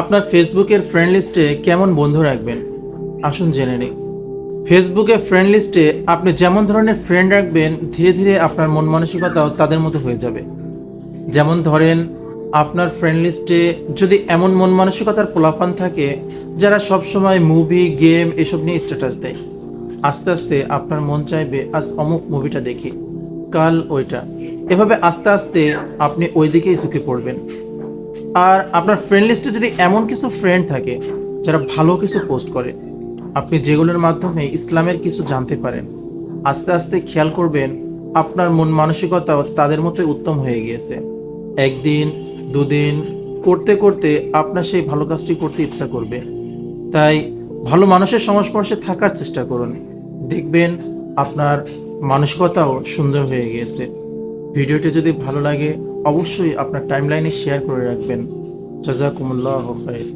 আপনার ফেসবুকের ফ্রেন্ড লিস্টে কেমন বন্ধু রাখবেন? আসুন জেনে নিই। ফেসবুকে ফ্রেন্ড লিস্টে আপনি যেমন ধরনের ফ্রেন্ড রাখবেন, ধীরে ধীরে আপনার মন মানসিকতাও তাদের মতো হয়ে যাবে। যেমন ধরেন, আপনার ফ্রেন্ড লিস্টে যদি এমন মন মানসিকতার পোলাপান থাকে, যারা সবসময় মুভি, গেম এসব নিয়ে স্ট্যাটাস দেয়, আস্তে আস্তে আপনার মন চাইবে আজ অমুক মুভিটা দেখি, কাল ওইটা। এভাবে আস্তে আস্তে আপনি ওই দিকেই ঝুঁকে পড়বেন। আর আপনার ফ্রেন্ড লিস্টে যদি এমন কিছু ফ্রেন্ড থাকে যারা ভালো কিছু পোস্ট করে, আপনি যেগুলোর মাধ্যমে ইসলামের কিছু জানতে পারেন, আস্তে আস্তে খেয়াল করবেন আপনার মন মানসিকতাও তাদের মতোই উত্তম হয়ে গিয়েছে। একদিন, দুদিন করতে করতে আপনার সেই ভালো কাজটি করতে ইচ্ছা করবে। তাই ভালো মানুষের সংস্পর্শে থাকার চেষ্টা করুন, দেখবেন আপনার মানসিকতাও সুন্দর হয়ে গিয়েছে। ভিডিওটি যদি ভালো লাগে অবশ্যই আপনার টাইমলাইনে শেয়ার করে রাখবেন। জাযাকুমুল্লাহু খাইর।